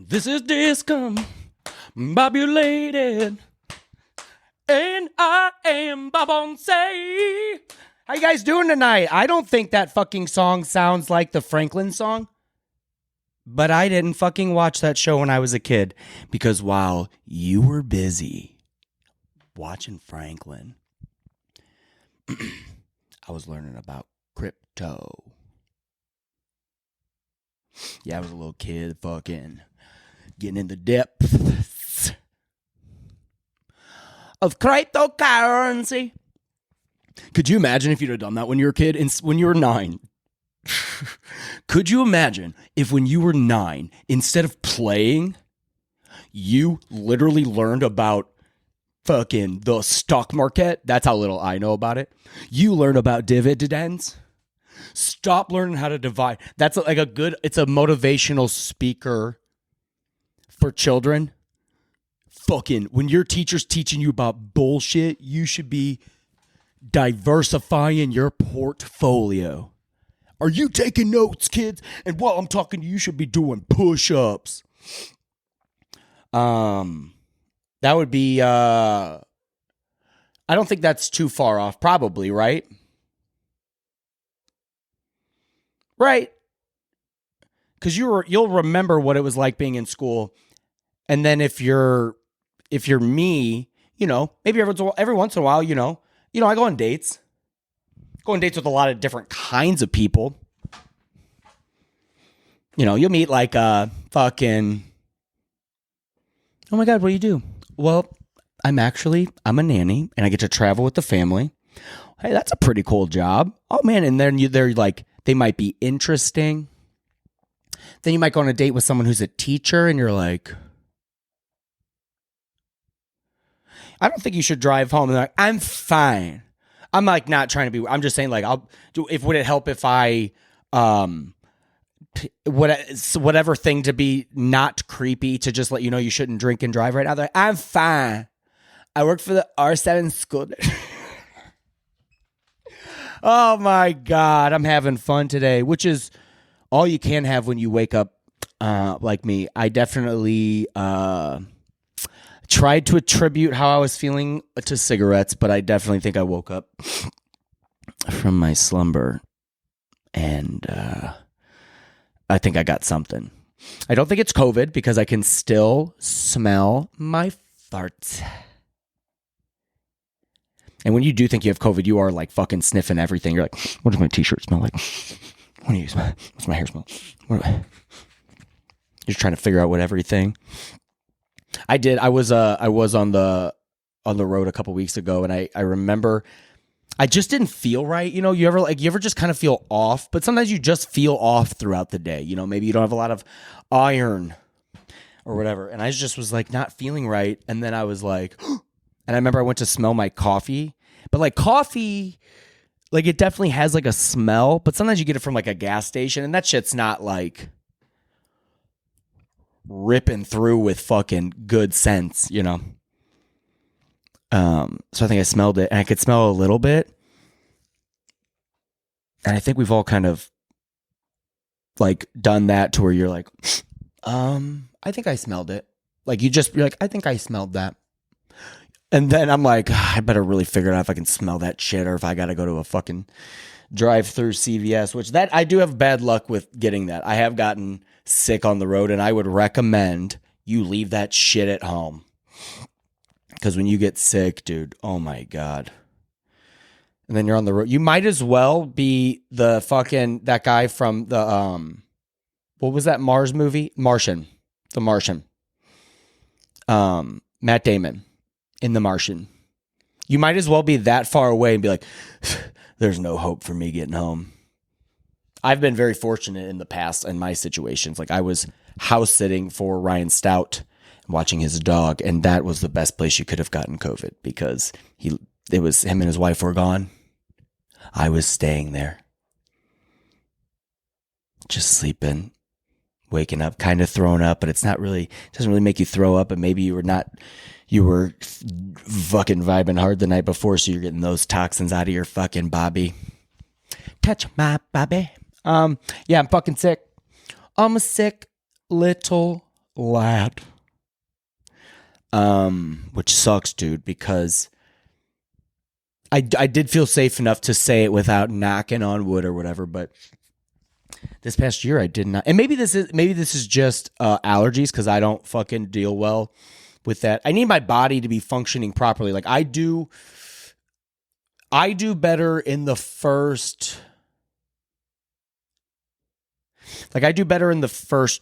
This is Discombobulated, and I am Babonce. How you guys doing tonight? I don't think that fucking song sounds like the Franklin song, but I didn't fucking watch that show when I was a kid because while you were busy watching Franklin, I was learning about crypto. Yeah, I was a little kid fucking getting in the depths of cryptocurrency. Could you imagine if you'd have done that when you were a kid, when you were 9? Could you imagine if when you were 9, instead of playing, you literally learned about fucking the stock market? That's how little I know about it. You learn about dividends. Stop learning how to divide. That's like it's a motivational speaker for children. Fucking, when your teacher's teaching you about bullshit, you should be diversifying your portfolio. Are you taking notes, kids? And while I'm talking to you, you should be doing push-ups. That would be, I don't think that's too far off, probably, right? Right. Because you'll remember what it was like being in school. And then if you're me, you know, maybe every once in a while, you know, I go on dates. Go on dates with a lot of different kinds of people. You know, you'll meet like fucking, oh my God, what do you do? Well, I'm a nanny and I get to travel with the family. Hey, that's a pretty cool job. Oh man, and then they're like, they might be interesting. Then you might go on a date with someone who's a teacher and you're like, I don't think you should drive home. And they're like, I'm fine. I'm like not trying to be, I'm just saying like, would it help if I, whatever thing to be not creepy to just let you know you shouldn't drink and drive right now. They're like, I'm fine. I work for the R7 school. Oh my God, I'm having fun today, which is all you can have when you wake up like me. I definitely tried to attribute how I was feeling to cigarettes, but I definitely think I woke up from my slumber and I think I got something. I don't think it's COVID because I can still smell my farts. And when you do think you have COVID, you are like fucking sniffing everything. You're like, what does my t-shirt smell like? What do you smell? What's my hair smell? You're just trying to figure out what everything. I was on the road a couple weeks ago, and I remember I just didn't feel right. You know, you ever just kind of feel off, but sometimes you just feel off throughout the day. You know, maybe you don't have a lot of iron or whatever. And I just was like not feeling right. And then I was like, and I remember I went to smell my coffee, but like coffee, like it definitely has like a smell, but sometimes you get it from like a gas station and that shit's not like ripping through with fucking good scents, you know? So I think I smelled it and I could smell a little bit. And I think we've all kind of like done that to where you're like, I think I smelled it. Like you're like, I think I smelled that. And then I'm like, I better really figure out if I can smell that shit or if I got to go to a fucking drive-through CVS, which that I do have bad luck with getting that. I have gotten sick on the road and I would recommend you leave that shit at home. Because when you get sick, dude, oh my God. And then you're on the road. You might as well be the fucking, that guy from the, what was that Mars movie? Martian. The Martian. Matt Damon. In The Martian. You might as well be that far away and be like, there's no hope for me getting home. I've been very fortunate in the past in my situations. Like I was house sitting for Ryan Stout and watching his dog, and that was the best place you could have gotten COVID because it was him and his wife were gone. I was staying there. Just sleeping, waking up, kind of throwing up, but it doesn't really make you throw up, and maybe you were fucking vibing hard the night before, so you're getting those toxins out of your fucking bobby. Touch my bobby. Yeah, I'm fucking sick. I'm a sick little flat. Which sucks, dude, because I did feel safe enough to say it without knocking on wood or whatever, but this past year I did not. And maybe this is just allergies, because I don't fucking deal well with that. I need my body to be functioning properly. Like I do better in the first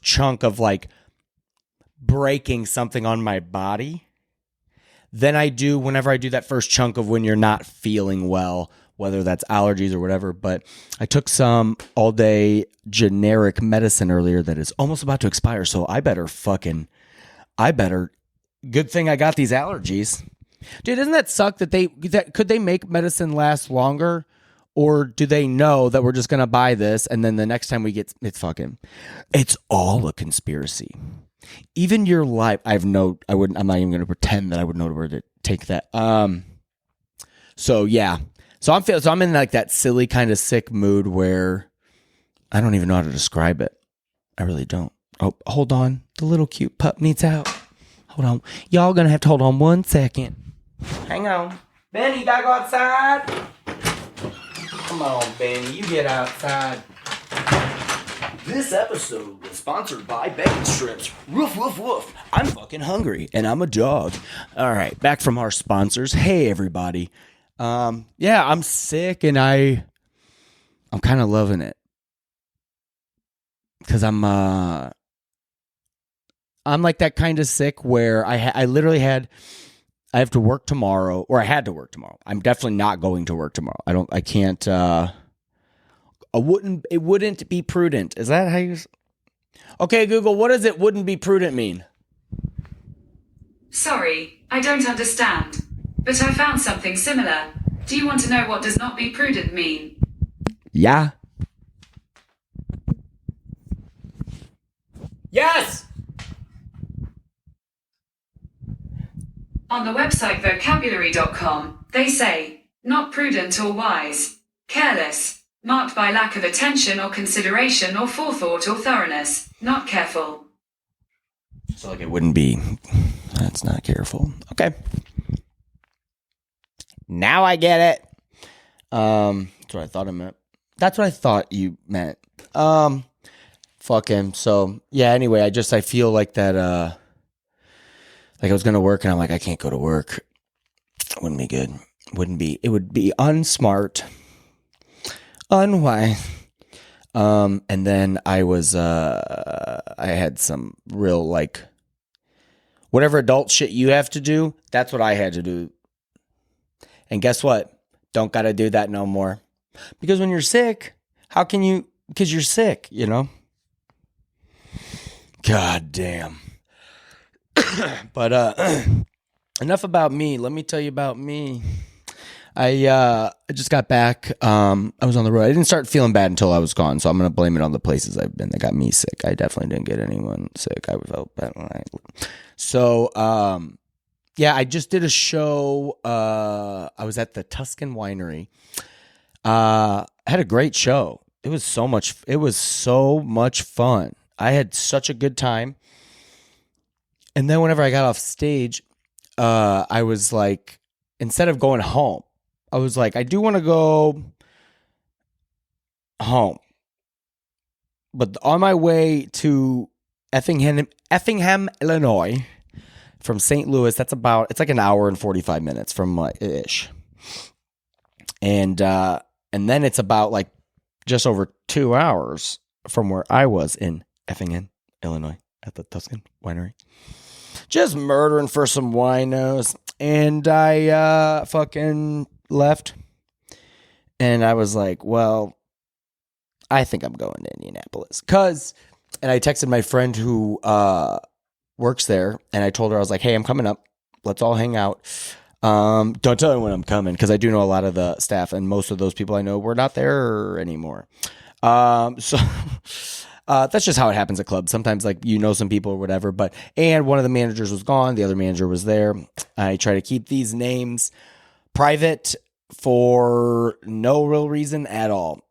chunk of like breaking something on my body than I do whenever I do that first chunk of when you're not feeling well, whether that's allergies or whatever. But I took some all day generic medicine earlier that is almost about to expire. So I better, good thing I got these allergies. Dude, doesn't that suck that could they make medicine last longer? Or do they know that we're just going to buy this and then the next time we get it's all a conspiracy. Even your life, I'm not even going to pretend that I would know where to take that. So yeah. So I'm in like that silly kind of sick mood where I don't even know how to describe it. I really don't. Oh, hold on. The little cute pup needs out. Hold on. Y'all going to have to hold on 1 second. Hang on. Benny, you got to go outside. Come on, Benny. You get outside. This episode is sponsored by bacon strips. Woof, woof, woof. I'm fucking hungry, and I'm a dog. All right, back from our sponsors. Hey, everybody. Yeah, I'm sick, and I'm kind of loving it. Because I'm like that kind of sick where I literally I have to work tomorrow, or I had to work tomorrow. I'm definitely not going to work tomorrow. It wouldn't be prudent. Is that how you... Okay, Google, what does it wouldn't be prudent mean? Sorry, I don't understand. But I found something similar. Do you want to know what does not be prudent mean? Yeah. Yes! On the website vocabulary.com, they say, not prudent or wise, careless, marked by lack of attention or consideration or forethought or thoroughness, not careful. So like it wouldn't be, that's not careful. Okay. Now I get it. That's what I thought it meant. That's what I thought you meant. Fucking, so, yeah, anyway, I feel like that, like I was going to work and I'm like, I can't go to work. Wouldn't be good. It would be unsmart. Unwise. And then I had some real, like, whatever adult shit you have to do, that's what I had to do. And guess what? Don't got to do that no more. Because when you're sick, how can you, because you're sick, you know? God damn. But enough about me. Let me tell you about me. I just got back. I was on the road. I didn't start feeling bad until I was gone, so I'm going to blame it on the places I've been that got me sick. I definitely didn't get anyone sick. I felt bad when So, yeah, I just did a show. I was at the Tuscan Winery. I had a great show. It was so much fun. I had such a good time. And then whenever I got off stage, I was like, instead of going home, I was like, I do want to go home. But on my way to Effingham, Illinois, from St. Louis, it's like an hour and 45 minutes from ish. And then it's about like just over 2 hours from where I was in Effingham, Illinois, at the Tuscan Winery. Just murdering for some winos. And I fucking left. And I was like, well, I think I'm going to Indianapolis. And I texted my friend who works there. And I told her, I was like, hey, I'm coming up. Let's all hang out. Don't tell anyone I'm coming, because I do know a lot of the staff. And most of those people I know were not there anymore. So... that's just how it happens at clubs. Sometimes, like, you know some people or whatever. And one of the managers was gone. The other manager was there. I try to keep these names private for no real reason at all.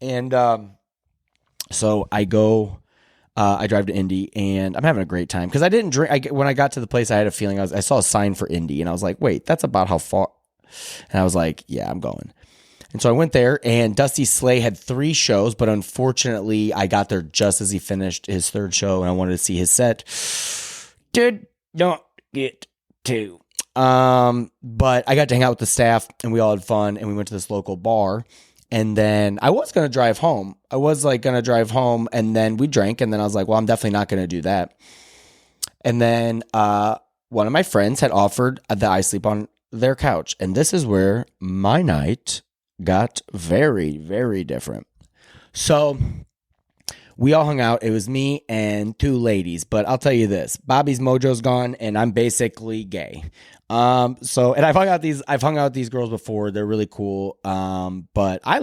And so I go I drive to Indy, and I'm having a great time because I didn't drink. When I got to the place, I had a feeling I saw a sign for Indy, and I was like, wait, that's about how far? And I was like, yeah, I'm going. And so I went there, and Dusty Slay had 3 shows, but unfortunately, I got there just as he finished his 3rd show, and I wanted to see his set. Did not get to. But I got to hang out with the staff, and we all had fun, and we went to this local bar. And then I was going to drive home. And then we drank, and then I was like, well, I'm definitely not going to do that. And then one of my friends had offered that I sleep on their couch. And this is where my night got very, very different. So we all hung out. It was me and 2 ladies. But I'll tell you this, Bobby's mojo's gone, and I'm basically gay. And I've hung out with these girls before. They're really cool. But I've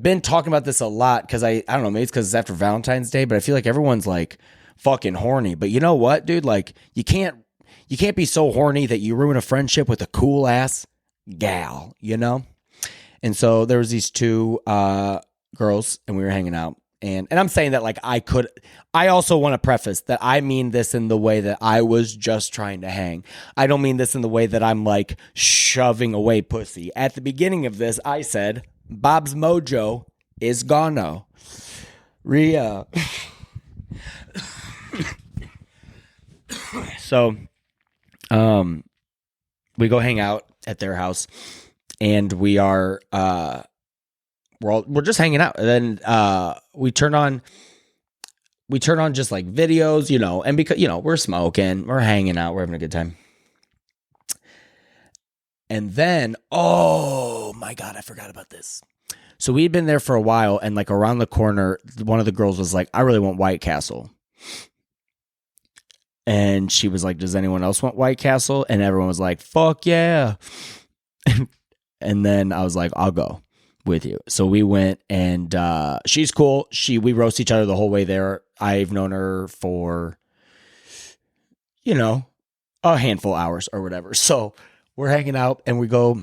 been talking about this a lot because I don't know, maybe it's because it's after Valentine's Day, but I feel like everyone's like fucking horny. But you know what, dude? Like you can't be so horny that you ruin a friendship with a cool ass gal, you know? And so there was these 2 girls, and we were hanging out. And I'm saying that like I also want to preface that I mean this in the way that I was just trying to hang. I don't mean this in the way that I'm like shoving away pussy. At the beginning of this, I said, Bob's mojo is gone. Rhea. So, we go hang out at their house, and we are, we're just hanging out. And then we turn on just like videos, you know, and because, you know, we're smoking, we're hanging out, we're having a good time. And then, oh my God, I forgot about this. So we'd been there for a while, and like around the corner, one of the girls was like, I really want White Castle. And she was like, does anyone else want White Castle? And everyone was like, fuck yeah. And then I was like, I'll go with you. So we went, and she's cool. We roast each other the whole way there. I've known her for, you know, a handful of hours or whatever. So we're hanging out, and we go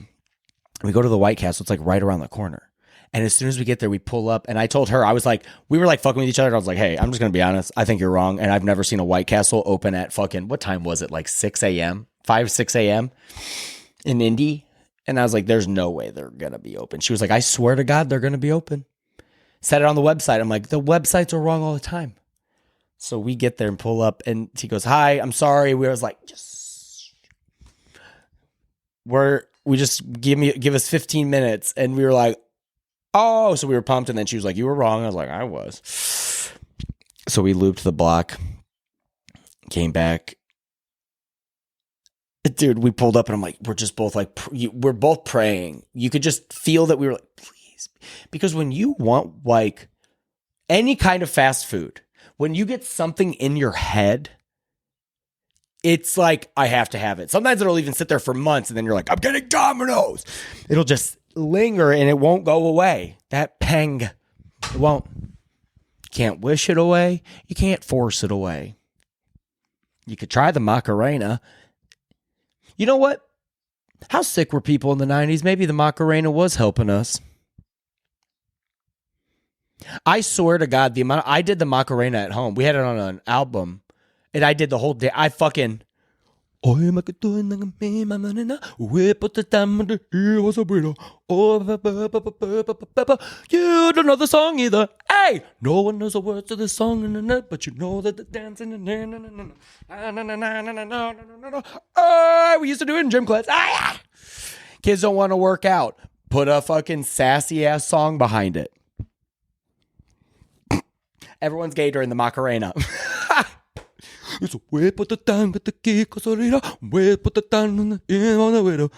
to the White Castle. It's like right around the corner. And as soon as we get there, we pull up, and I told her, I was like, we were like fucking with each other. And I was like, hey, I'm just going to be honest. I think you're wrong. And I've never seen a White Castle open at fucking, what time was it? Like 6 a.m., 6 a.m. in Indy. And I was like, there's no way they're going to be open. She was like, I swear to God, they're going to be open. Said it on the website. I'm like, the websites are wrong all the time. So we get there and pull up, and she goes, hi, I'm sorry. We was like, just, we just give us 15 minutes. And we were like, oh, so we were pumped. And then she was like, you were wrong. I was like, I was. So we looped the block, came back. Dude, we pulled up, and I'm like, we're just both like, we're both praying. You could just feel that we were like, please. Because when you want like any kind of fast food, when you get something in your head, it's like, I have to have it. Sometimes it'll even sit there for months, and then you're like, I'm getting Domino's. It'll just linger, and it won't go away. That pang, it won't. You can't wish it away. You can't force it away. You could try the Macarena. You know what? How sick were people in the 90s? Maybe the Macarena was helping us. I swear to God, I did the Macarena at home. We had it on an album, and I did the whole day. I fucking. You don't know the song either. Hey, no one knows the words to the song, but you know that the dancing. We used to do it in gym class. Kids don't want to work out. Put a fucking sassy ass song behind it. Everyone's gay during the Macarena. It's a way put the time with the key, way put the time on the widow.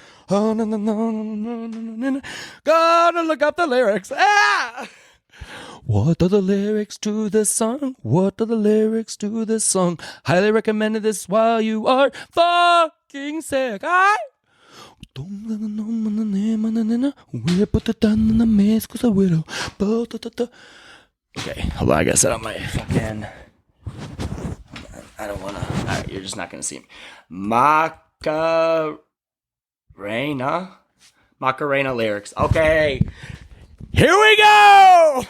Gotta look up the lyrics. What are the lyrics to this song? What are the lyrics to this song? Highly recommended this while you are fucking sick. We put the time on the maze, cause a widow. Okay, hold on, I gotta set up my fucking. I don't want to. All right, you're just not going to see me. Macarena lyrics. Okay, here we go.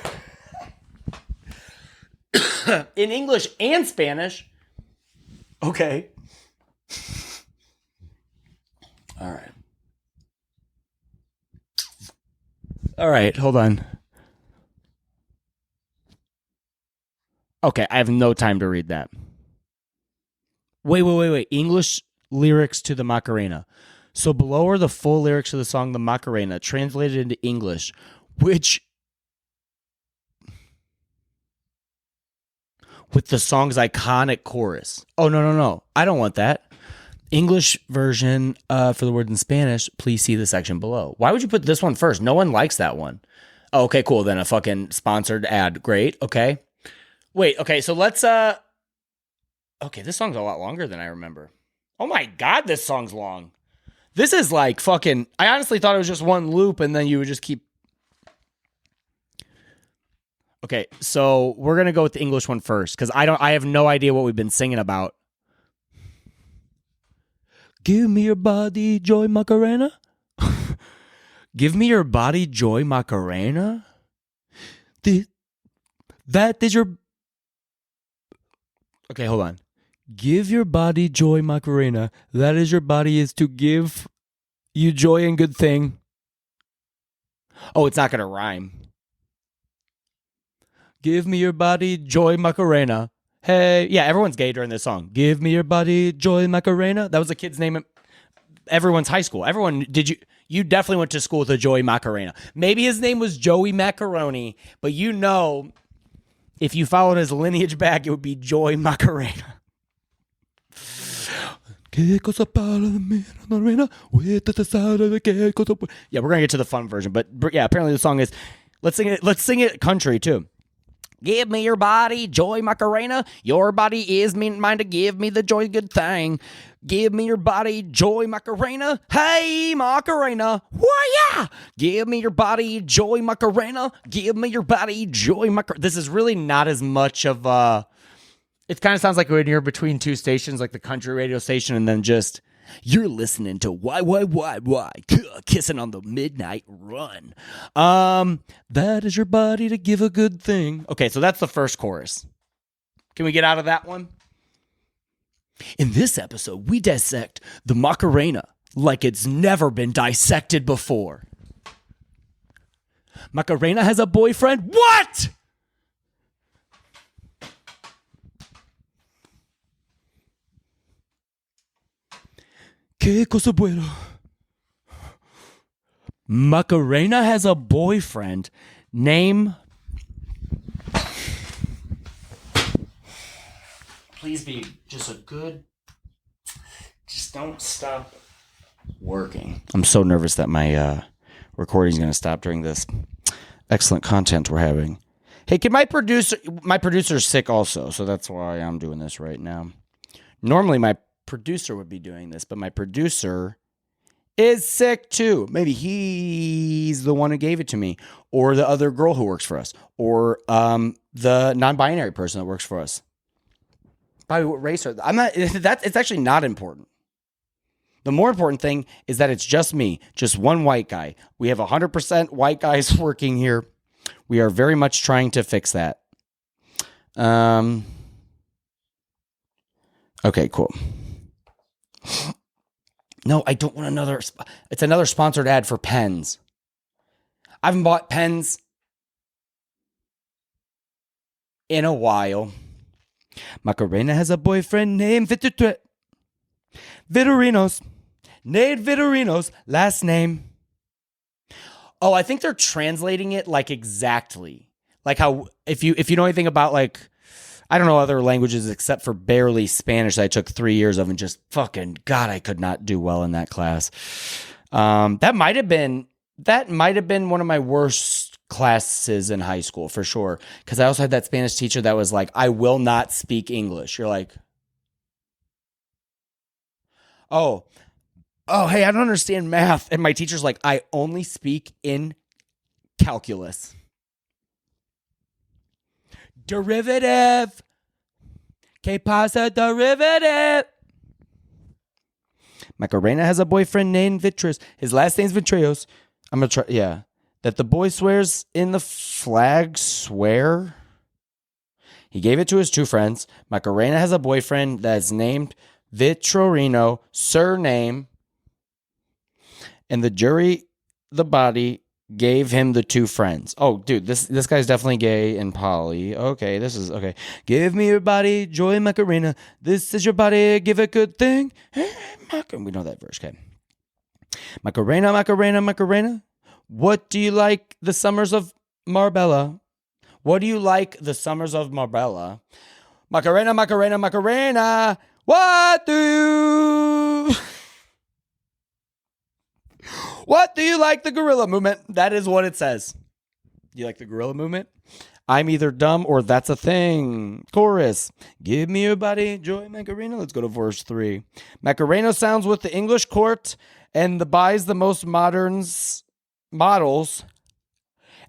In English and Spanish. Okay. All right. All right, hold on. Okay, I have no time to read that. Wait. English lyrics to the Macarena. So below are the full lyrics of the song The Macarena, translated into English, which, with the song's iconic chorus. Oh, no. I don't want that. English version for the word in Spanish, please see the section below. Why would you put this one first? No one likes that one. Oh, okay, cool. Then a fucking sponsored ad. Great. Okay. Wait, okay, so let's okay, this song's a lot longer than I remember. Oh my god, this song's long. This is like fucking, I honestly thought it was just one loop and then you would just keep. Okay, so we're gonna go with the English one first, because I have no idea what we've been singing about. Give me your body, joy, Macarena. Give me your body, joy, Macarena. That is your. Okay, hold on. Give your body joy, Macarena. That is your body is to give you joy and good thing. Oh, it's not going to rhyme. Give me your body joy, Macarena. Hey, yeah, everyone's gay during this song. Give me your body joy, Macarena. That was a kid's name at everyone's high school. Everyone, you definitely went to school with a Joey Macarena. Maybe his name was Joey Macaroni, but you know, if you followed his lineage back, it would be Joy Macarena. Yeah, we're gonna get to the fun version, but yeah, apparently the song is. Let's sing it country too. Give me your body, joy, Macarena. Your body is mine to give me the joy, good thing. Give me your body, joy, Macarena. Hey, Macarena. Why-ya! Give me your body, joy, Macarena. Give me your body, joy, Macarena. This is really not as much of a. It kind of sounds like when you're between two stations, like the country radio station, and then just. You're listening to why, kissing on the midnight run. That is your body to give a good thing. Okay, so that's the first chorus. Can we get out of that one? In this episode, we dissect the Macarena like it's never been dissected before. Macarena has a boyfriend? What? ¿Qué cosa bueno? Macarena has a boyfriend. Name. Please be just a good. Just don't stop working. I'm so nervous that my recording is going to stop during this excellent content we're having. Hey, can my producer's sick also, so that's why I'm doing this right now. Normally my producer would be doing this, but my producer is sick too. Maybe he's the one who gave it to me, or the other girl who works for us, or the non-binary person that works for us. By what race are I'm not? It's actually not important. The more important thing is that it's just me, just one white guy. We have 100% white guys working here. We are very much trying to fix that. Okay, cool. No, I don't want another. It's another sponsored ad for pens. I haven't bought pens in a while. Macarena has a boyfriend named Vitorinos. Named Vitorinos, last name. Oh, I think they're translating it like exactly. Like how, if you know anything about like, I don't know other languages except for barely Spanish that I took 3 years of and just fucking God, I could not do well in that class. That might have been one of my worst classes in high school for sure. Because I also had that Spanish teacher that was like, I will not speak English. You're like, oh, hey, I don't understand math. And my teacher's like, I only speak in calculus. Derivative. Que pasa derivative? Macarena has a boyfriend named Vitris. His last name's Vitrios. I'm going to try. Yeah. That the boy swears in the flag swear. He gave it to his two friends. Macarena has a boyfriend that's named Vitorino, surname, and the jury, the body, gave him the two friends. Oh, dude, this guy's definitely gay and poly. Okay, this is okay. Give me your body, joy Macarena. This is your body, give it good thing. We know that verse, okay. Macarena, Macarena, Macarena. What do you like the summers of Marbella? What do you like the summers of Marbella? Macarena, Macarena, Macarena. What do you... What do you like the gorilla movement? That is what it says. Do you like the gorilla movement? I'm either dumb or that's a thing. Chorus. Give me your body, joy Macarena. Let's go to verse 3. Macarena sounds with the English court and buys the most models.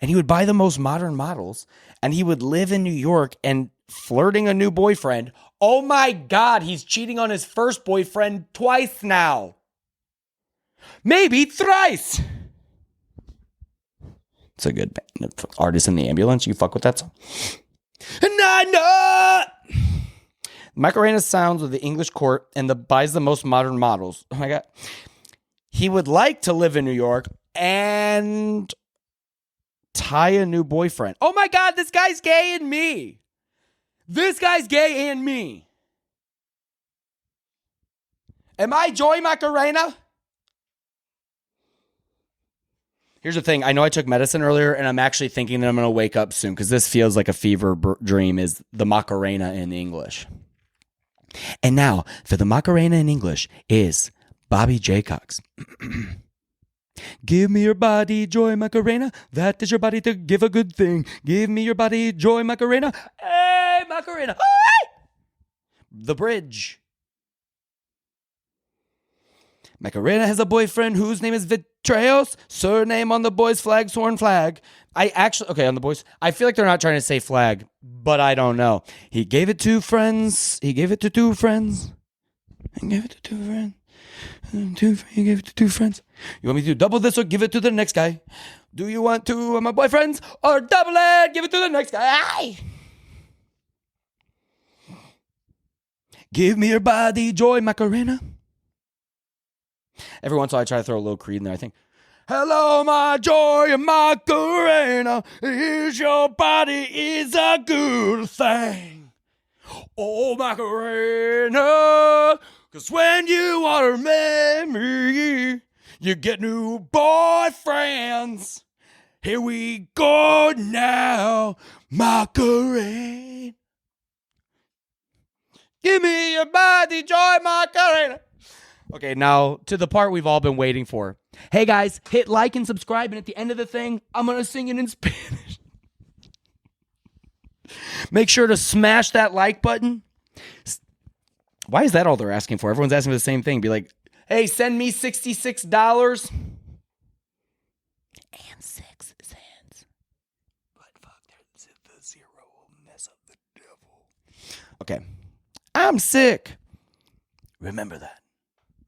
And he would buy the most modern models. And he would live in New York and flirting a new boyfriend. Oh my God, he's cheating on his first boyfriend twice now. Maybe thrice. It's a good band. Artist in the Ambulance. You fuck with that song? And I know. Macarena sounds with the English court and buys the most modern models. Oh my God. He would like to live in New York and tie a new boyfriend. Oh my God, this guy's gay and me. This guy's gay and me. Am I Joy Macarena? Here's the thing. I know I took medicine earlier, and I'm actually thinking that I'm going to wake up soon because this feels like a fever dream is the Macarena in English. And now, for the Macarena in English is Bobby Jaycox. Give me your body, joy Macarena. That is your body to give a good thing. Give me your body, joy Macarena. Hey, Macarena. Hey! The bridge. Macarena has a boyfriend whose name is Vitreos. Surname on the boys' flag, sworn flag. On the boys. I feel like they're not trying to say flag, but I don't know. He gave it to friends. He gave it to two friends. He gave it to two friends. He gave it to two friends. You want me to double this or give it to the next guy? Do you want two of my boyfriends or double it? Give it to the next guy. Aye. Give me your body, joy Macarena. Every once in a while I try to throw a little Creed in there. I think, hello, my joy Macarena. Is your body is a good thing. Oh, Macarena. Cause when you are married, you get new boyfriends. Here we go now, Macarena. Give me your body, joy, Macarena. Okay, now to the part we've all been waiting for. Hey guys, hit like and subscribe, and at the end of the thing, I'm gonna sing it in Spanish. Make sure to smash that like button. Why is that all they're asking for? Everyone's asking for the same thing. Be like, hey, send me $66. And 6 cents. But fuck, there's the zero mess up the devil. Okay. I'm sick. Remember that.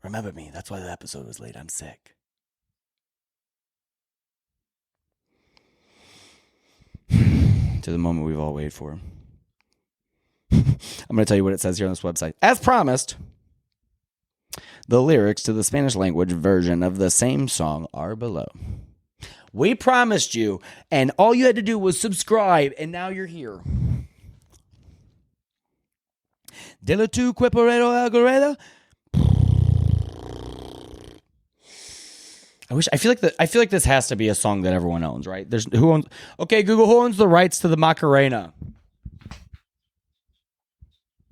Remember me. That's why the episode was late. I'm sick. To the moment we've all waited for. I'm going to tell you what it says here on this website. As promised, the lyrics to the Spanish language version of the same song are below. We promised you, and all you had to do was subscribe, and now you're here. Dile tu cuerpo algorithm. I feel like this has to be a song that everyone owns, right? Okay, Google, who owns the rights to the Macarena?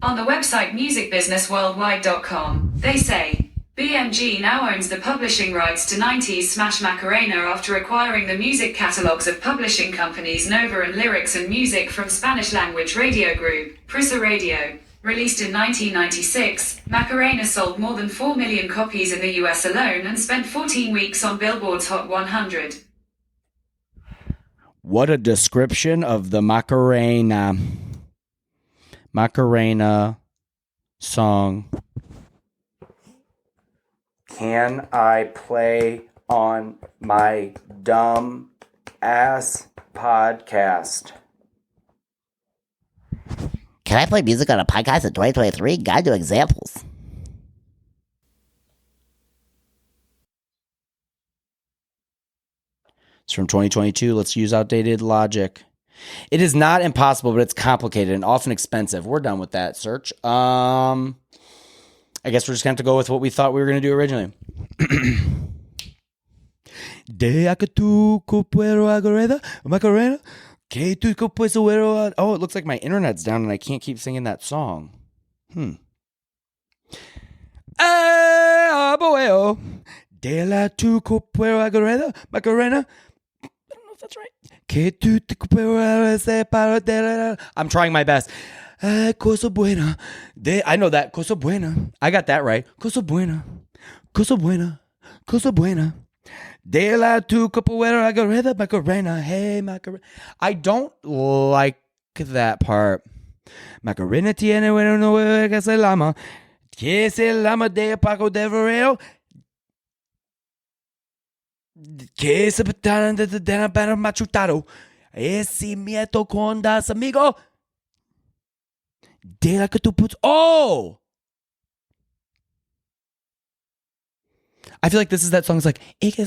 On the website musicbusinessworldwide.com, they say, BMG now owns the publishing rights to 90s smash Macarena after acquiring the music catalogs of publishing companies Nova and Lyrics and Music from Spanish-language radio group, Prisa Radio. Released in 1996, Macarena sold more than 4 million copies in the US alone and spent 14 weeks on Billboard's Hot 100. What a description of the Macarena song. Can I play on my dumb ass podcast? Can I play music on a podcast in 2023? Guide to examples. It's from 2022. Let's use outdated logic. It is not impossible, but it's complicated and often expensive. We're done with that search. I guess we're just going to have to go with what we thought we were going to do originally. Macarena. Oh, it looks like my internet's down and I can't keep singing that song. De la tu copero agarreda, Macarena. I don't know if that's right. I'm trying my best. Cosa buena. I know that. Cosa buena. I got that right. Cosa buena. Cosa buena. Cosa buena. De la tu copero agarreda, Macarena. Hey, Macarena. I don't like that part. Macarena tiene bueno no que se llama. Que se llama de Paco de Verreo. Que se petaron de la machutado. Ese miedo con das amigo. De la que tú puts. Oh! I feel like this is that song. It's like. So I'm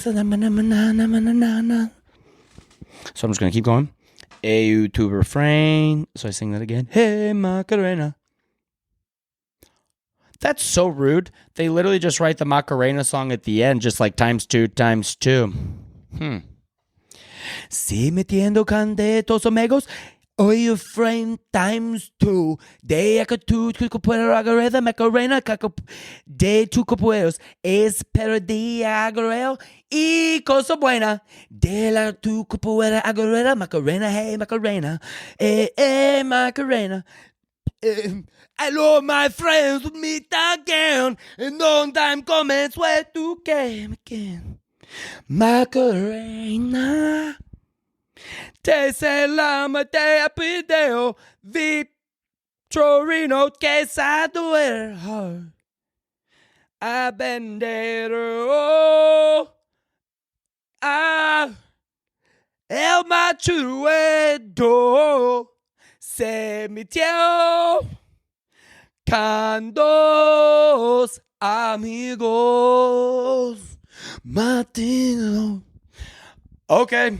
just going to keep going. A YouTube refrain. So I sing that again. Hey, Macarena. That's so rude. They literally just write the Macarena song at the end, just like times two. Si metiendo candetos amigos, oye frame times two. De acá tu puedo agarrar Macarena, de tu capueros, es perdí agarreo y cosa buena. De la tu puedo agarrar Macarena, hey Macarena, Macarena. Hello, my friends, we meet again. And long time coming, swear to came again. Macarena. Te se lama te apideo. Victorino que sa duer her. Abendero. El machuedo. Se metió con dos amigos. Martino. Okay.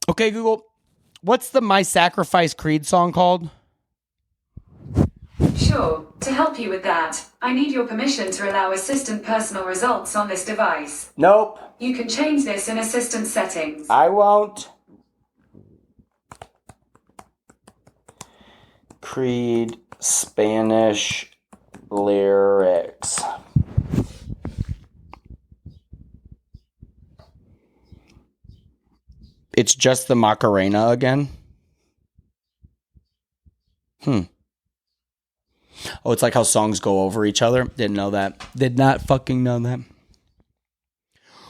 Okay, Google. What's the My Sacrifice Creed song called? Sure. To help you with that, I need your permission to allow assistant personal results on this device. Nope. You can change this in assistant settings. I won't. Creed Spanish lyrics. It's just the Macarena again. Oh, it's like how songs go over each other. Didn't know that. Did not fucking know that.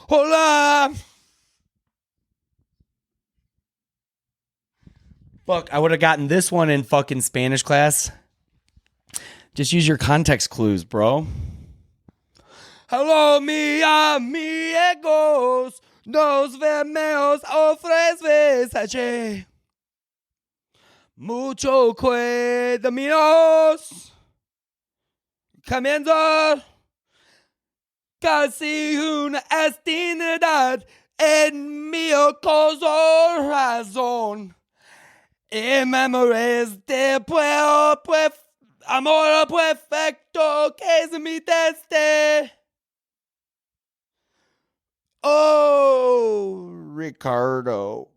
Hola! Fuck, I would have gotten this one in fucking Spanish class. Just use your context clues, bro. Hello, mi amigos. Nos vemos otras veces. Mucho cuidaminos. Comienzo casi una estinidad en mi corazón. Y memorias de amor perfecto que es mi teste. Oh, Ricardo.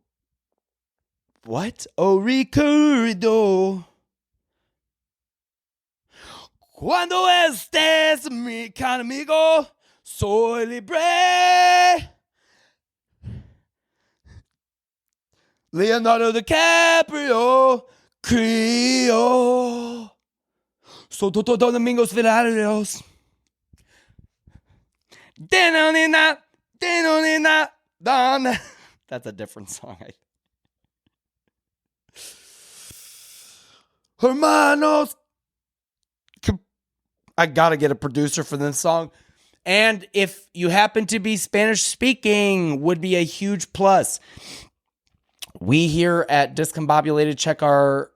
What? Oh, Ricardo. Cuando estés mi conmigo, soy libre. Leonardo DiCaprio, Creole. So todos domingos feriados. That's a different song. Hermanos. I gotta get a producer for this song. And if you happen to be Spanish speaking, would be a huge plus. We here at Discombobulated check our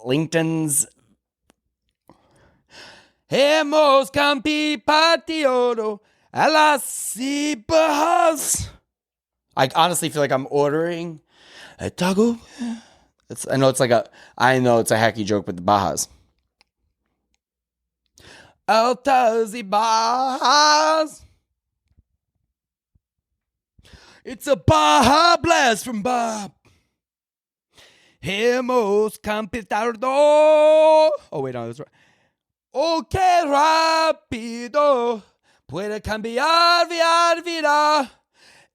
LinkedIn's. Hemos campi patiodo a las cipas. I honestly feel like I'm ordering a taco. I know it's a hacky joke with the Bajas. Altas y Bajas. It's a Baja blast from Bob. Hemos campitado. Oh, wait, no, that's right. Oh, qué rápido puede cambiar vida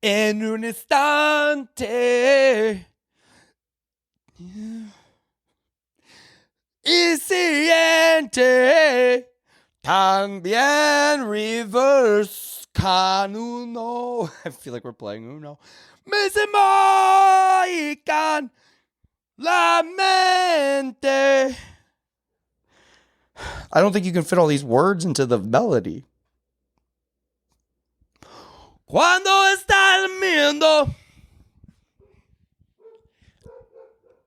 en un instante. Y siente también reverse con uno. I feel like we're playing Uno. Me se moican la mente. I don't think you can fit all these words into the melody. Cuando está durmiendo.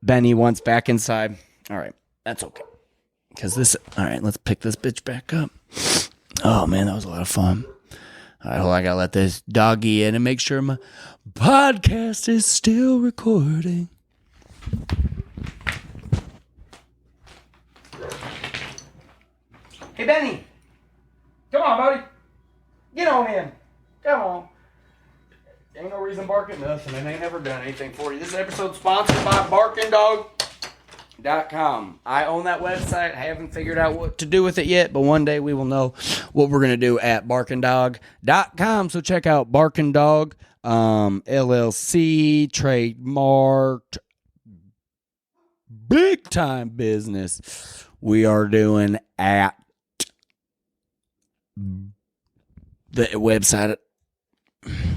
Benny wants back inside. All right, that's okay. All right, let's pick this bitch back up. Oh, man, that was a lot of fun. All right, hold on, I gotta let this doggy in and make sure my podcast is still recording. Hey, Benny. Come on, buddy. Get on in. Come on. Ain't no reason barking nothing. It ain't never done anything for you. This episode sponsored by barkingdog.com. I own that website. I haven't figured out what to do with it yet, but one day we will know what we're going to do at barkingdog.com. So check out Barking Dog, LLC, trademarked, big time business we are doing at the website.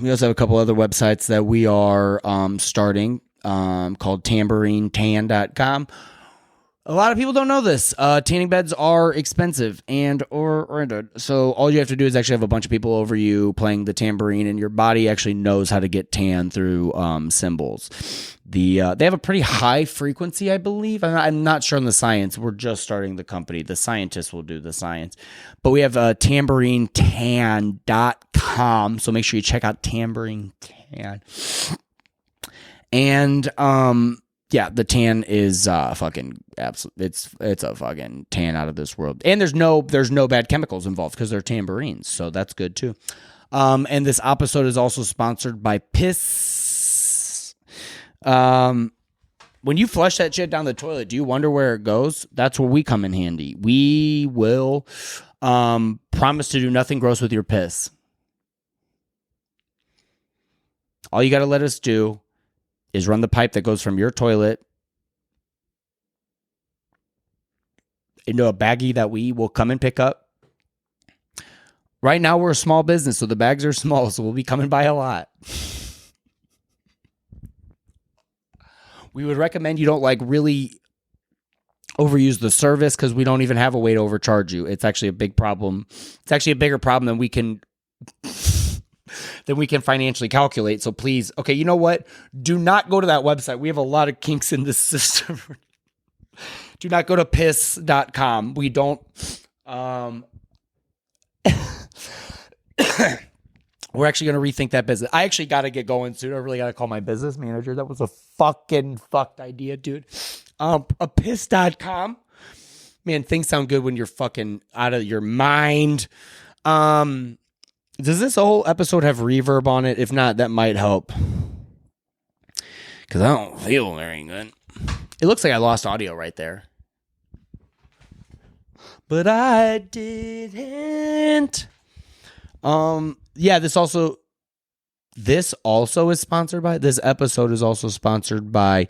We also have a couple other websites that we are starting called tambourinetan.com. A lot of people don't know this. Tanning beds are expensive and or rented. So all you have to do is actually have a bunch of people over you playing the tambourine, and your body actually knows how to get tan through cymbals. They have a pretty high frequency, I believe. I'm not sure on the science. We're just starting the company. The scientists will do the science. But we have tambourinetan.com. So make sure you check out Tambourine Tan. And yeah, the tan is fucking absolute. It's a fucking tan out of this world. And there's no bad chemicals involved because they're tambourines, so that's good too. And this episode is also sponsored by Piss. When you flush that shit down the toilet, do you wonder where it goes? That's where we come in handy. We will promise to do nothing gross with your piss. All you got to let us do is run the pipe that goes from your toilet into a baggie that we will come and pick up. Right now, we're a small business, so the bags are small, so we'll be coming by a lot. We would recommend you don't really overuse the service because we don't even have a way to overcharge you. It's actually a big problem. It's actually a bigger problem than we can financially calculate. So please, okay, you know what? Do not go to that website. We have a lot of kinks in this system. Do not go to piss.com. We don't, we're actually going to rethink that business. I actually got to get going soon. I really got to call my business manager. That was a fucking fucked idea, dude. A piss.com. Man, things sound good when you're fucking out of your mind. Does this whole episode have reverb on it? If not, that might help. Because I don't feel very good. It looks like I lost audio right there. But I didn't. Yeah, this also is sponsored by, this episode is also sponsored by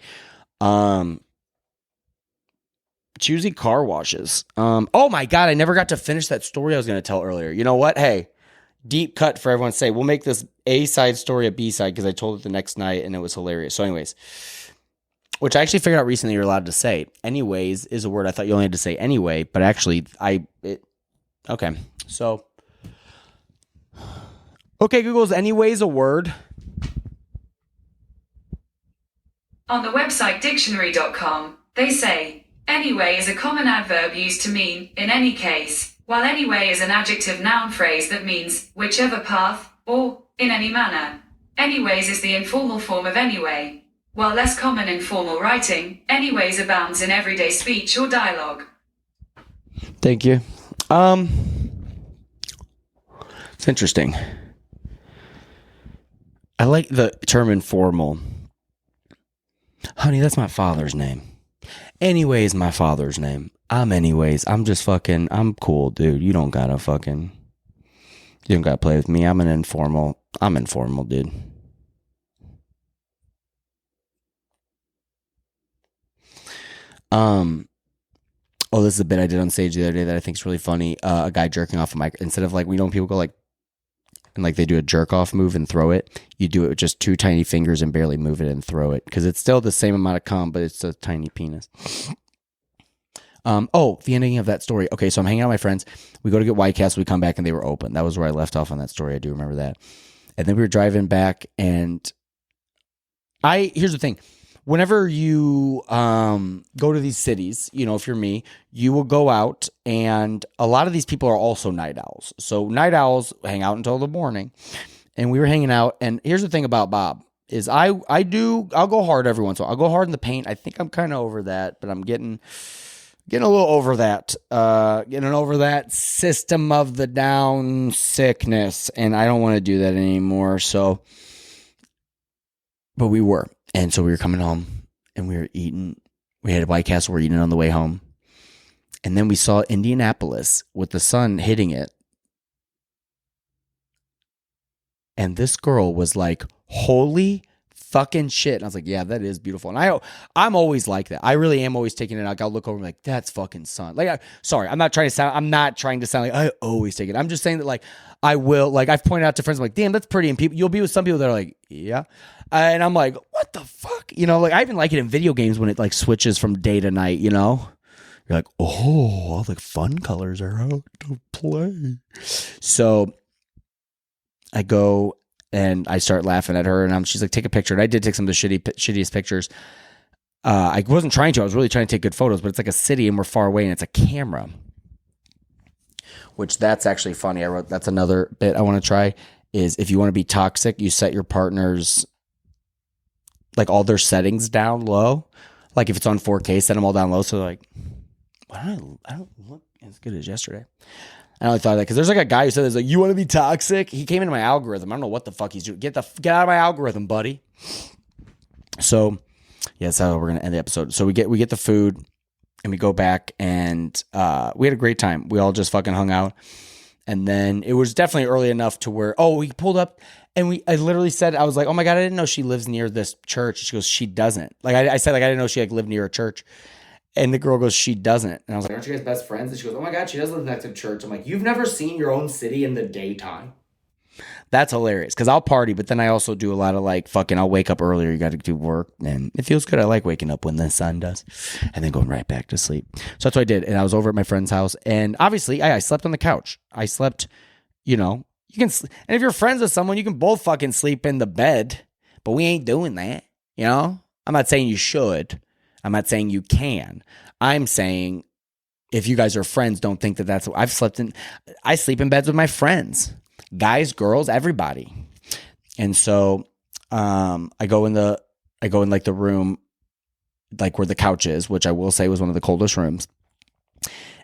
Choosy Car Washes. Oh my God, I never got to finish that story I was going to tell earlier. You know what? Hey, deep cut for everyone to say. We'll make this A-side story a B-side because I told it the next night and it was hilarious. So anyways, which I actually figured out recently you're allowed to say. Anyways is a word I thought you only had to say anyway, but actually okay. So, okay, Google, is anyways a word? On the website dictionary.com, they say, anyway is a common adverb used to mean, in any case, while anyway is an adjective noun phrase that means, whichever path, or, in any manner. Anyways is the informal form of anyway. While less common in formal writing, anyways abounds in everyday speech or dialogue. Thank you. It's interesting. I like the term informal. Honey, that's my father's name. Anyways, my father's name. I'm just fucking, I'm cool, dude. You don't gotta play with me. I'm informal, dude. Oh, this is a bit I did on stage the other day that I think is really funny. A guy jerking off a mic. Instead of like, we know when people go like, and like they do a jerk off move and throw it, you do it with just 2 tiny fingers and barely move it and throw it. Because it's still the same amount of cum, but it's a tiny penis. The ending of that story. Okay, so I'm hanging out with my friends. We go to get White Castle. We come back and they were open. That was where I left off on that story. I do remember that. And then we were driving back and here's the thing. Whenever you go to these cities, you know, if you're me, you will go out and a lot of these people are also night owls. So night owls hang out until the morning. And we were hanging out. And here's the thing about Bob is I'll go hard every once in a while. I'll go hard in the paint. I think I'm kind of over that, but I'm getting a little over that. Getting over that system of the down sickness. And I don't want to do that anymore. So, but we were. And so we were coming home and we were eating. We had White Castle. We're eating on the way home. And then we saw Indianapolis with the sun hitting it. And this girl was like, holy fucking shit. And I was like, yeah, that is beautiful. And I'm always like that. I really am always taking it out. I'll look over and be like, that's fucking sun. Like, I'm not trying to sound like I always take it. I'm just saying that like, I will, like I've pointed out to friends, I'm like, damn, that's pretty. And you'll be with some people that are like, yeah. And I'm like, what the fuck? You know, like I even like it in video games when it like switches from day to night, you know? You're like, oh, all the fun colors are out to play. So I go and I start laughing at her and she's like, take a picture. And I did take some of the shittiest pictures. I wasn't trying to. I was really trying to take good photos, but it's like a city and we're far away and it's a camera. Which that's actually funny. That's another bit I want to try is if you want to be toxic, you set your partner's like all their settings down low. Like if it's on 4K, set them all down low. So like, I don't look as good as yesterday. I only thought of that because there's like a guy who said, "Like you want to be toxic." He came into my algorithm. I don't know what the fuck he's doing. Get out of my algorithm, buddy. So yeah, that's how we're gonna end the episode. So we get the food. And we go back and we had a great time. We all just fucking hung out. And then it was definitely early enough to where, we pulled up and I literally said, I was like, oh my God, I didn't know she lives near this church. She goes, she doesn't. Like I said, like I didn't know she like lived near a church. And the girl goes, she doesn't. And I was like, aren't you guys best friends? And she goes, oh my God, she does live next to church. I'm like, you've never seen your own city in the daytime? That's hilarious because I'll party, but then I also do a lot of like fucking, I'll wake up earlier. You got to do work and it feels good. I like waking up when the sun does and then going right back to sleep. So that's what I did. And I was over at my friend's house and obviously I slept on the couch. I slept, you know, you can, and if you're friends with someone, you can both fucking sleep in the bed, but we ain't doing that. You know, I'm not saying you should. I'm not saying you can. I'm saying if you guys are friends, don't think that that's what I sleep in beds with my friends. Guys, girls, everybody. And so I go in like the room like where the couch is, which I will say was one of the coldest rooms.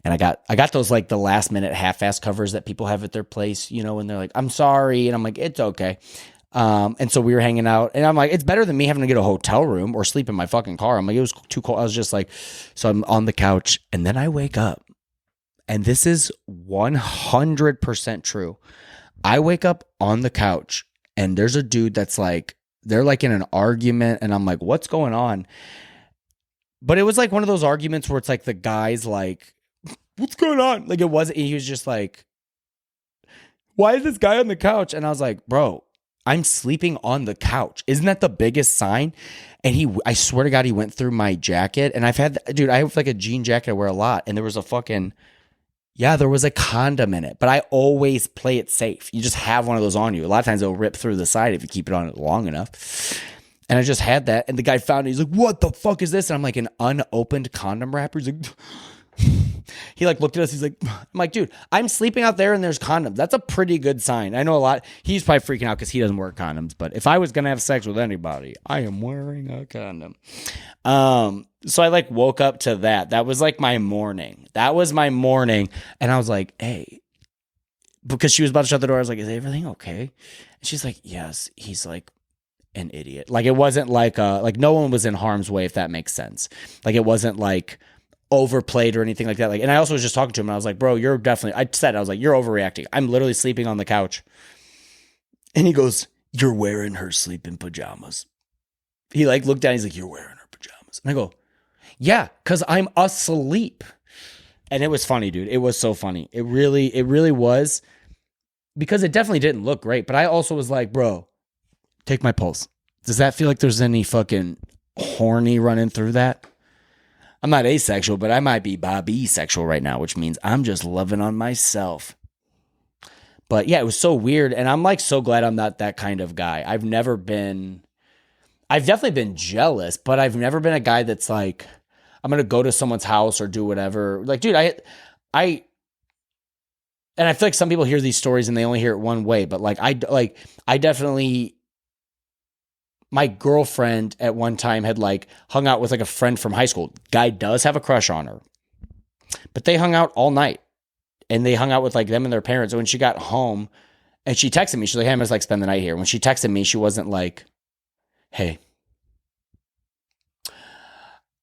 And I got those like the last minute half-ass covers that people have at their place, you know, and they're like, I'm sorry. And I'm like, it's okay. And so we were hanging out and I'm like, it's better than me having to get a hotel room or sleep in my fucking car. I'm like, it was too cold. I was just like, so I'm on the couch and then I wake up and this is 100% true. I wake up on the couch and there's a dude that's like, they're like in an argument and I'm like, what's going on? But it was like one of those arguments where it's like the guy's like, what's going on? Like he was just like, why is this guy on the couch? And I was like, bro, I'm sleeping on the couch. Isn't that the biggest sign? And I swear to God, he went through my jacket and I have like a jean jacket I wear a lot. And there was there was a condom in it, but I always play it safe. You just have one of those on you. A lot of times it'll rip through the side if you keep it on it long enough. And I just had that. And the guy found it. He's like, what the fuck is this? And I'm like, an unopened condom wrapper. He's like, he like looked at us. He's like, I'm like, dude, I'm sleeping out there and there's condoms. That's a pretty good sign. I know a lot. He's probably freaking out because he doesn't wear condoms. But if I was going to have sex with anybody, I am wearing a condom. So I like woke up to that. That was like my morning. That was my morning. And I was like, hey, because she was about to shut the door. I was like, is everything okay? And she's like, yes. He's like an idiot. Like it wasn't like no one was in harm's way, if that makes sense. Like it wasn't like overplayed or anything like that. Like, and I also was just talking to him and I was like, bro, you're definitely, I was like, you're overreacting. I'm literally sleeping on the couch. And he goes, you're wearing her sleeping pajamas. He like looked down. He's like, you're wearing her pajamas. And I go, yeah, because I'm asleep. And it was funny, dude. It was so funny. It really was, because it definitely didn't look great. But I also was like, bro, take my pulse. Does that feel like there's any fucking horny running through that? I'm not asexual, but I might be bisexual right now, which means I'm just loving on myself. But yeah, it was so weird. And I'm like so glad I'm not that kind of guy. I've definitely been jealous, but I've never been a guy that's like, I'm going to go to someone's house or do whatever. Like, dude, and I feel like some people hear these stories and they only hear it one way, but I definitely, my girlfriend at one time had like hung out with like a friend from high school. Guy does have a crush on her, but they hung out all night and they hung out with like them and their parents. So when she got home and she texted me, she's like, hey, I'm just like spend the night here. When she texted me, she wasn't like, hey,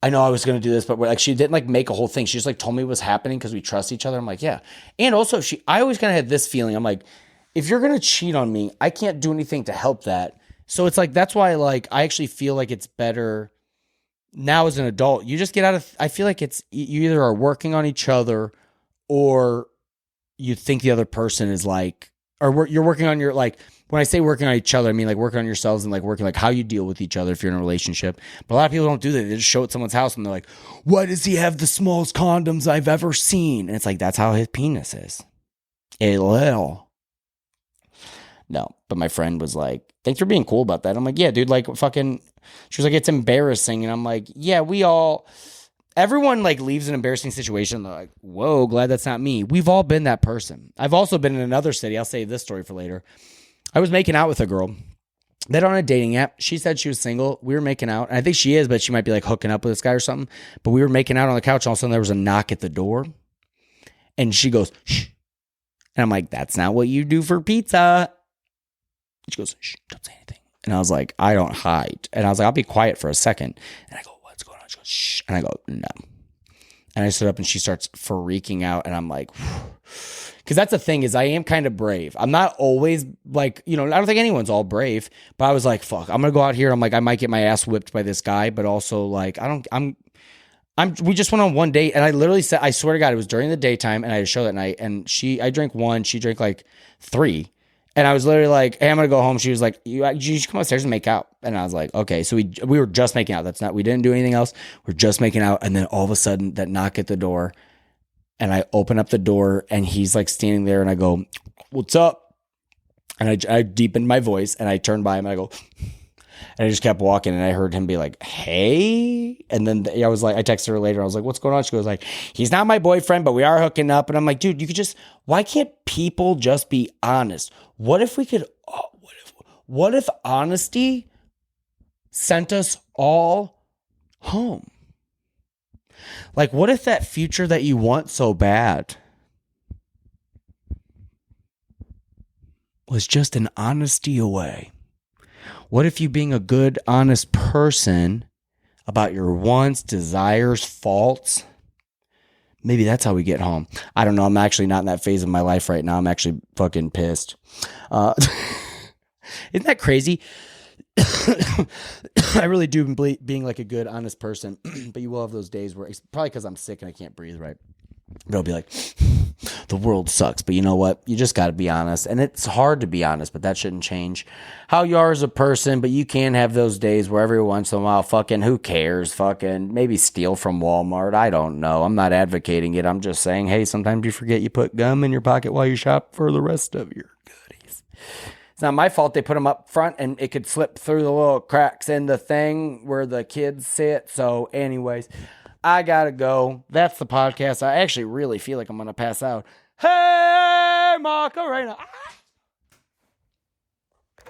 I know I was going to do this, but like she didn't like make a whole thing. She just like told me what was happening because we trust each other. I'm like, yeah. And also I always kind of had this feeling. I'm like, if you're going to cheat on me, I can't do anything to help that. So it's like, that's why like, I actually feel like it's better now as an adult. You just get out of, I feel like it's, you either are working on each other or you think the other person is like, or you're working on your, like, when I say working on each other, I mean like working on yourselves and like working like how you deal with each other if you're in a relationship. But a lot of people don't do that. They just show it at someone's house and they're like, why does he have the smallest condoms I've ever seen? And it's like, that's how his penis is. A little. No, but my friend was like, thanks for being cool about that. I'm like, yeah, dude, like fucking, she was like, it's embarrassing. And I'm like, yeah, everyone like leaves an embarrassing situation. They're like, whoa, glad that's not me. We've all been that person. I've also been in another city. I'll save this story for later. I was making out with a girl. Met on a dating app. She said she was single. We were making out. And I think she is, but she might be like hooking up with this guy or something. But we were making out on the couch. All of a sudden there was a knock at the door. And she goes, shh. And I'm like, that's not what you do for pizza. She goes, shh, don't say anything. And I was like, I don't hide. And I was like, I'll be quiet for a second. And I go, what's going on? She goes, shh. And I go, no. And I stood up and she starts freaking out. And I'm like, because that's the thing is I am kind of brave. I'm not always like, I don't think anyone's all brave. But I was like, fuck, I'm going to go out here. I'm like, I might get my ass whipped by this guy. But also like, we just went on one date. And I literally said, I swear to God, it was during the daytime. And I had a show that night. And I drank one. She drank like 3. And I was literally like, hey, I'm going to go home. She was like, you should come upstairs and make out. And I was like, okay. So we were just making out. We didn't do anything else. We're just making out. And then all of a sudden that knock at the door and I open up the door and he's like standing there and I go, what's up? And I deepened my voice and I turned by him and I go, and I just kept walking and I heard him be like, hey. And then I was like, I texted her later. I was like, what's going on? She goes like, he's not my boyfriend, but we are hooking up. And I'm like, dude, why can't people just be honest? What if we could, what if honesty sent us all home? Like, what if that future that you want so bad was just an honesty away? What if you being a good, honest person about your wants, desires, faults, maybe that's how we get home. I don't know. I'm actually not in that phase of my life right now. I'm actually fucking pissed. Isn't that crazy? I really do believe being like a good, honest person, but you will have those days where it's probably because I'm sick and I can't breathe right. But I'll be like, the world sucks, but you know what? You just got to be honest. And it's hard to be honest, but that shouldn't change how you are as a person. But you can have those days where every once in a while, fucking who cares? Fucking maybe steal from Walmart. I don't know. I'm not advocating it. I'm just saying, hey, sometimes you forget you put gum in your pocket while you shop for the rest of your goodies. It's not my fault they put them up front and it could slip through the little cracks in the thing where the kids sit. So anyways, I gotta go. That's the podcast. I actually really feel like I'm gonna pass out. Hey, Macarena.